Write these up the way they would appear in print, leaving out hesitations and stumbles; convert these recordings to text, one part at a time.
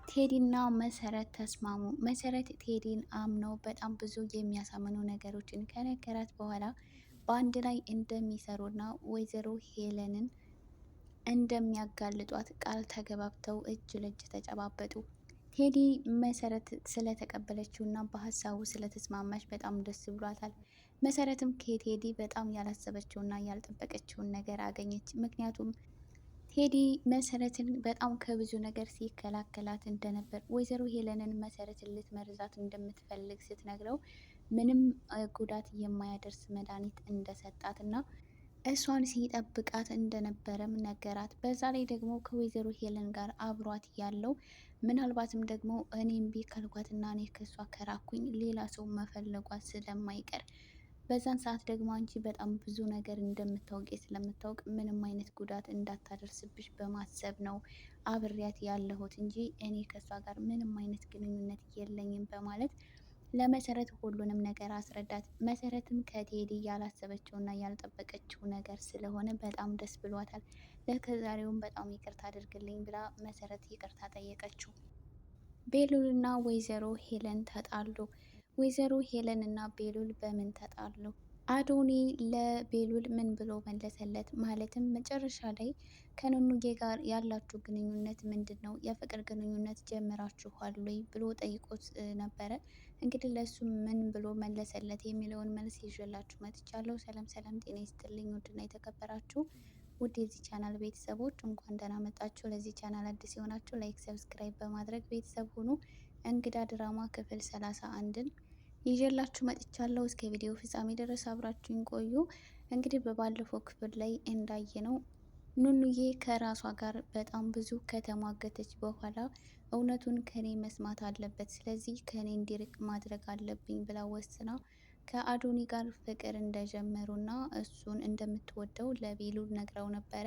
ቴዲና መሰረት ተስማሙ። መሰረት ቴዲን አምነው በጣም ብዙ የሚያሳምኑ ነገሮችን ከነገራት በኋላ በአንድ ላይ እንደሚሰሩና ወይዘሮ ሄለንን እንደሚያጋልጧት ቃል ተገባብተው እጅ ለእጅ ተጨባበጡ። ቴዲ መሰረት ስለተቀበለችው እና በሀሳቡ ስለተስማማች በጣም ደስ ብሏታል። መሰረትም ከቴዲ በጣም ያላሰበችውና ያልጠበቀችውን ነገር አገኘች። ምክንያቱም ቴዲ መሰረትን በጣም ከብዙ ነገር ሲከላከላት እንደነበር ወይዘሮ ሄለንን መሰረትን ልትመርዛት እንደምትፈልግ ስትነግረው ምንም ጉዳት የማያደርስ መድኃኒት እንደሰጣት እና እሷን ሲጠብቃት እንደነበረም ነገራት። በዛ ላይ ደግሞ ከወይዘሮ ሄለን ጋር አብሯት ያለው ምናልባትም ደግሞ እኔ እምቢ ካልኳትና እኔ ከሷ ከራኩኝ ሌላ ሰው መፈለጓት ስለማይቀር በዛን ሰዓት ደግሞ አንቺ በጣም ብዙ ነገር እንደምታውቂ ስለምታውቅ ምንም አይነት ጉዳት እንዳታደርስብሽ በማሰብ ነው አብሬያት ያለሁት እንጂ እኔ ከሷ ጋር ምንም አይነት ግንኙነት የለኝም በማለት ለመሰረት ሁሉንም ነገር አስረዳት። መሰረትም ከቴዲ ያላሰበችውና ያልጠበቀችው ነገር ስለሆነ በጣም ደስ ብሏታል። ለከዛሬውም በጣም ይቅርታ አድርግልኝ ብላ መሰረት ይቅርታ ጠየቀችው። ቤሉልና ወይዘሮ ሄለን ተጣሉ። ወይዘሮ ሄለን እና ቤሉል በምን ተጣሉ? አዶኒ ለቤሉል ምን ብሎ መለሰለት? ማለትም መጨረሻ ላይ ከኑኑዬ ጋር ያላችሁ ግንኙነት ምንድን ነው? የፍቅር ግንኙነት ጀምራችኋል ወይ ብሎ ጠይቆት ነበረ። እንግዲህ ለሱ ምን ብሎ መለሰለት የሚለውን መልስ ይዤላችሁ መጥቻለሁ። ሰላም ሰላም፣ ጤና ይስጥልኝ ውድና የተከበራችሁ ውድ የዚህ ቻናል ቤተሰቦች እንኳን ደህና መጣችሁ። ለዚህ ቻናል አዲስ የሆናችሁ ላይክ፣ ሰብስክራይብ በማድረግ ቤተሰብ ሁኑ። እንግዳ ድራማ ክፍል 31ን ይዤላችሁ መጥቻለሁ። እስከ ቪዲዮ ፍጻሜ ድረስ አብራችሁን ቆዩ። እንግዲህ በባለፈው ክፍል ላይ እንዳየነው ኑኑዬ ከራሷ ጋር በጣም ብዙ ከተሟገተች በኋላ እውነቱን ከኔ መስማት አለበት፣ ስለዚህ ከኔ እንዲርቅ ማድረግ አለብኝ ብላ ወስና ከአዶኒ ጋር ፍቅር እንደጀመሩና እሱን እንደምትወደው ለቤሉል ነግረው ነበረ።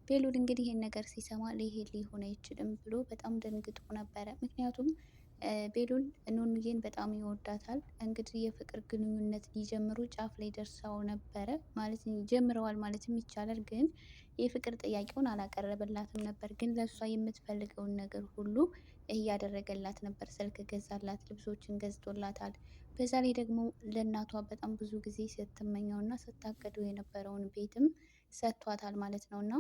ቤሉል እንግዲህ ይህን ነገር ሲሰማ ሊሄድ ሊሆን አይችልም ብሎ በጣም ደንግጦ ነበረ። ምክንያቱም ቤሉል ኑኑዬን በጣም ይወዳታል። እንግዲህ የፍቅር ግንኙነት ሊጀምሩ ጫፍ ላይ ደርሰው ነበረ ማለት ጀምረዋል ማለትም ይቻላል። ግን የፍቅር ጥያቄውን አላቀረበላትም ነበር። ግን ለእሷ የምትፈልገውን ነገር ሁሉ እያደረገላት ነበር። ስልክ ገዛላት፣ ልብሶችን ገዝቶላታል። በዛ ላይ ደግሞ ለእናቷ በጣም ብዙ ጊዜ ስትመኘውና ስታቀደው የነበረውን ቤትም ሰጥቷታል ማለት ነው እና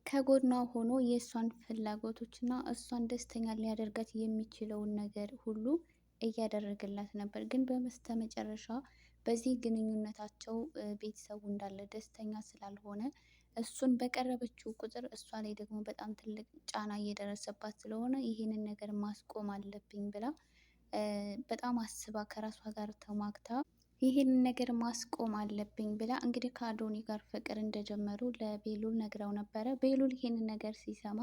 ከጎኗ ሆኖ የእሷን ፍላጎቶችና እሷን ደስተኛ ሊያደርጋት የሚችለውን ነገር ሁሉ እያደረገላት ነበር። ግን በመስተ መጨረሻ በዚህ ግንኙነታቸው ቤተሰቡ እንዳለ ደስተኛ ስላልሆነ እሱን በቀረበችው ቁጥር እሷ ላይ ደግሞ በጣም ትልቅ ጫና እየደረሰባት ስለሆነ ይህንን ነገር ማስቆም አለብኝ ብላ በጣም አስባ ከራሷ ጋር ተሟግታ ይህንን ነገር ማስቆም አለብኝ ብላ እንግዲህ ከአዶኒ ጋር ፍቅር እንደጀመሩ ለቤሉል ነግረው ነበረ። ቤሉል ይሄንን ነገር ሲሰማ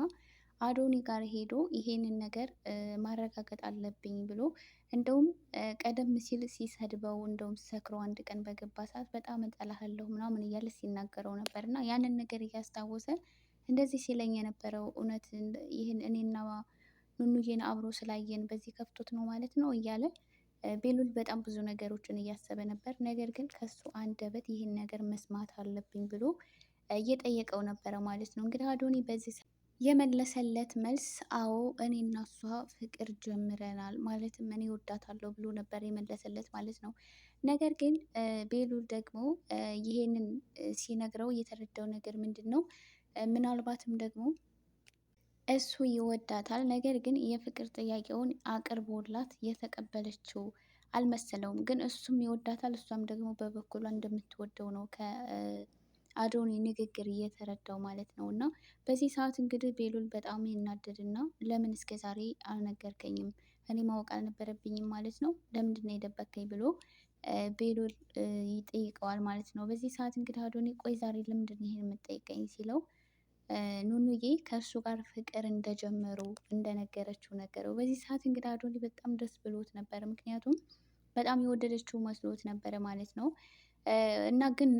አዶኒ ጋር ሄዶ ይሄንን ነገር ማረጋገጥ አለብኝ ብሎ እንደውም ቀደም ሲል ሲሰድበው እንደውም ሰክሮ አንድ ቀን በገባ ሰዓት በጣም እጠላሃለሁ ምናምን እያለ ሲናገረው ነበር እና ያንን ነገር እያስታወሰ እንደዚህ ሲለኝ የነበረው እውነት ይህን እኔና ኑኑዬን አብሮ ስላየን በዚህ ከፍቶት ነው ማለት ነው እያለ ቤሉል በጣም ብዙ ነገሮችን እያሰበ ነበር። ነገር ግን ከሱ አንደበት ይህን ነገር መስማት አለብኝ ብሎ እየጠየቀው ነበረ ማለት ነው። እንግዲህ አዶኒ በዚህ የመለሰለት መልስ አዎ እኔና እሷ ፍቅር ጀምረናል፣ ማለትም እኔ ወዳታለሁ ብሎ ነበር የመለሰለት ማለት ነው። ነገር ግን ቤሉል ደግሞ ይሄንን ሲነግረው የተረዳው ነገር ምንድን ነው? ምናልባትም ደግሞ እሱ ይወዳታል፣ ነገር ግን የፍቅር ጥያቄውን አቅርቦላት የተቀበለችው አልመሰለውም። ግን እሱም ይወዳታል፣ እሷም ደግሞ በበኩሏ እንደምትወደው ነው ከአዶኒ ንግግር እየተረዳው ማለት ነው። እና በዚህ ሰዓት እንግዲህ ቤሉል በጣም ይናደድና ለምን እስከ ዛሬ አልነገርከኝም? እኔ ማወቅ አልነበረብኝም ማለት ነው? ለምንድን ነው የደበከኝ ብሎ ቤሉል ይጠይቀዋል ማለት ነው። በዚህ ሰዓት እንግዲህ አዶኒ ቆይ ዛሬ ለምንድን ነው ይሄን የምጠይቀኝ ሲለው ኑኑዬ ከእሱ ጋር ፍቅር እንደጀመሩ እንደነገረችው ነገረው። በዚህ ሰዓት እንግዲህ አዶኒ በጣም ደስ ብሎት ነበር፣ ምክንያቱም በጣም የወደደችው መስሎት ነበረ ማለት ነው። እና ግን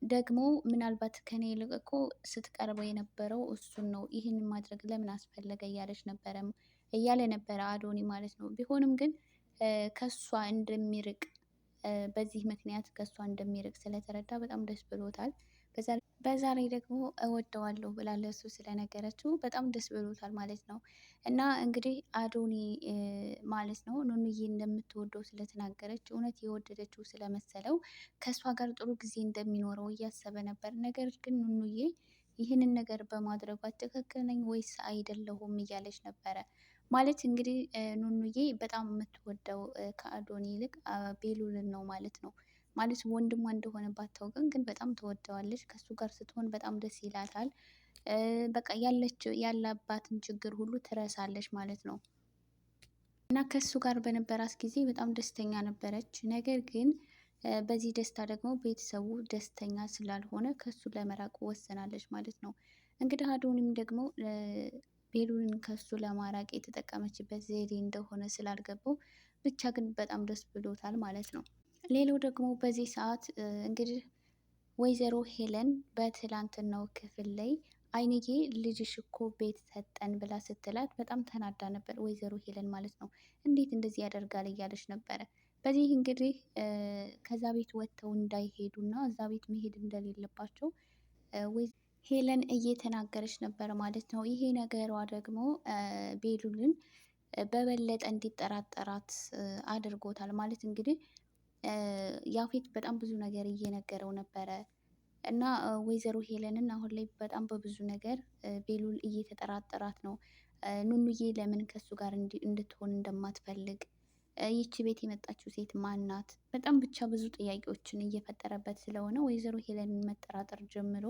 ደግሞ ምናልባት ከኔ ይልቅ እኮ ስትቀርበው የነበረው እሱን ነው፣ ይህን ማድረግ ለምን አስፈለገ እያለ ነበረ አዶኒ ማለት ነው። ቢሆንም ግን ከሷ እንደሚርቅ በዚህ ምክንያት ከሷ እንደሚርቅ ስለተረዳ በጣም ደስ ብሎታል። በዛ ላይ ደግሞ እወደዋለሁ ብላ ለእሱ ስለነገረችው በጣም ደስ ብሎታል ማለት ነው። እና እንግዲህ አዶኒ ማለት ነው ኑኑዬ እንደምትወደው ስለተናገረች እውነት የወደደችው ስለመሰለው ከእሷ ጋር ጥሩ ጊዜ እንደሚኖረው እያሰበ ነበር። ነገር ግን ኑኑዬ ይህንን ነገር በማድረጓ ትክክል ነኝ ወይስ አይደለሁም እያለች ነበረ። ማለት እንግዲህ ኑኑዬ በጣም የምትወደው ከአዶኒ ይልቅ ቤሉልን ነው ማለት ነው። ማለት ወንድሟ እንደሆነ ባታውቅም ግን በጣም ትወደዋለች። ከሱ ጋር ስትሆን በጣም ደስ ይላታል። በቃ ያለባትን ችግር ሁሉ ትረሳለች ማለት ነው። እና ከሱ ጋር በነበራት ጊዜ በጣም ደስተኛ ነበረች። ነገር ግን በዚህ ደስታ ደግሞ ቤተሰቡ ደስተኛ ስላልሆነ ከሱ ለመራቅ ወሰናለች ማለት ነው። እንግዲህ አዶኒም ደግሞ ቤሉልን ከሱ ለማራቅ የተጠቀመችበት ዘዴ እንደሆነ ስላልገባው ብቻ ግን በጣም ደስ ብሎታል ማለት ነው። ሌላው ደግሞ በዚህ ሰዓት እንግዲህ ወይዘሮ ሄለን በትላንትናው ክፍል ላይ አይንዬ ልጅሽ እኮ ቤት ሰጠን ብላ ስትላት በጣም ተናዳ ነበር፣ ወይዘሮ ሄለን ማለት ነው። እንዴት እንደዚህ ያደርጋል እያለች ነበረ። በዚህ እንግዲህ ከዛ ቤት ወጥተው እንዳይሄዱና እዛ ቤት መሄድ እንደሌለባቸው ሄለን እየተናገረች ነበር ማለት ነው። ይሄ ነገሯ ደግሞ ቤሉልን በበለጠ እንዲጠራጠራት አድርጎታል ማለት እንግዲህ ያፌት በጣም ብዙ ነገር እየነገረው ነበረ እና ወይዘሮ ሄለንን አሁን ላይ በጣም በብዙ ነገር ቤሉል እየተጠራጠራት ነው። ኑኑዬ ለምን ከሱ ጋር እንድትሆን እንደማትፈልግ፣ ይቺ ቤት የመጣችው ሴት ማን ናት? በጣም ብቻ ብዙ ጥያቄዎችን እየፈጠረበት ስለሆነ ወይዘሮ ሄለንን መጠራጠር ጀምሮ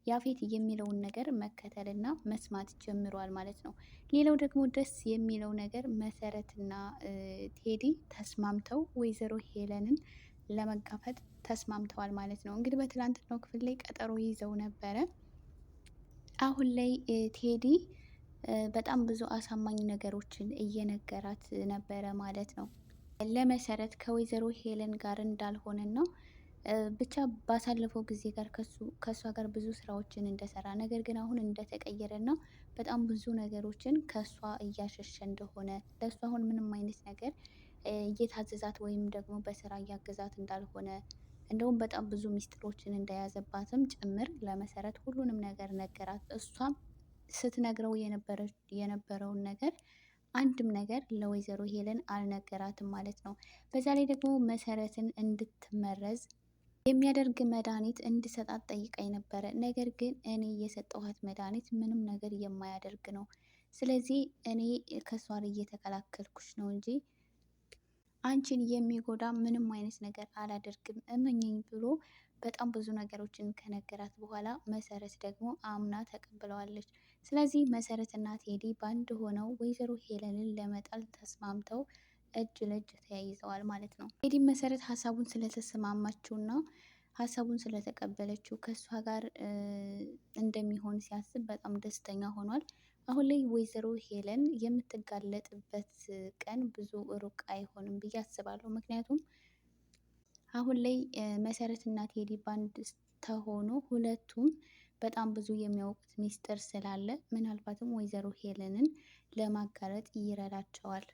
ያፌት የሚለውን ነገር መከተልና መስማት ጀምሯል ማለት ነው። ሌላው ደግሞ ደስ የሚለው ነገር መሰረትና ቴዲ ተስማምተው ወይዘሮ ሄለንን ለመጋፈጥ ተስማምተዋል ማለት ነው። እንግዲህ በትላንትናው ክፍል ላይ ቀጠሮ ይዘው ነበረ። አሁን ላይ ቴዲ በጣም ብዙ አሳማኝ ነገሮችን እየነገራት ነበረ ማለት ነው። ለመሰረት ከወይዘሮ ሄለን ጋር እንዳልሆነና ብቻ ባሳለፈው ጊዜ ጋር ከእሷ ጋር ብዙ ስራዎችን እንደሰራ ነገር ግን አሁን እንደተቀየረና በጣም ብዙ ነገሮችን ከእሷ እያሸሸ እንደሆነ ለእሷ አሁን ምንም አይነት ነገር እየታዘዛት ወይም ደግሞ በስራ እያገዛት እንዳልሆነ እንደውም በጣም ብዙ ሚስጥሮችን እንደያዘባትም ጭምር ለመሰረት ሁሉንም ነገር ነገራት። እሷም ስትነግረው የነበረውን ነገር አንድም ነገር ለወይዘሮ ሄለን አልነገራትም ማለት ነው። በዛ ላይ ደግሞ መሰረትን እንድትመረዝ የሚያደርግ መድኃኒት እንድሰጣት ጠይቃኝ ነበረ። ነገር ግን እኔ የሰጠኋት መድኃኒት ምንም ነገር የማያደርግ ነው። ስለዚህ እኔ ከሷ እየተከላከልኩሽ ነው እንጂ አንቺን የሚጎዳ ምንም አይነት ነገር አላደርግም እመኘኝ ብሎ በጣም ብዙ ነገሮችን ከነገራት በኋላ መሰረት ደግሞ አምና ተቀብለዋለች። ስለዚህ መሰረትና ቴዲ በአንድ ሆነው ወይዘሮ ሄለንን ለመጣል ተስማምተው እጅ ለእጅ ተያይዘዋል ማለት ነው። ቴዲ መሰረት ሀሳቡን ስለተሰማማችውና ሀሳቡን ስለተቀበለችው ከእሷ ጋር እንደሚሆን ሲያስብ በጣም ደስተኛ ሆኗል። አሁን ላይ ወይዘሮ ሄለን የምትጋለጥበት ቀን ብዙ ሩቅ አይሆንም ብዬ አስባለሁ። ምክንያቱም አሁን ላይ መሰረትና ቴዲ ባንድ ተሆኖ ሁለቱም በጣም ብዙ የሚያውቁት ሚስጥር ስላለ ምናልባትም ወይዘሮ ሄለንን ለማጋለጥ ይረዳቸዋል።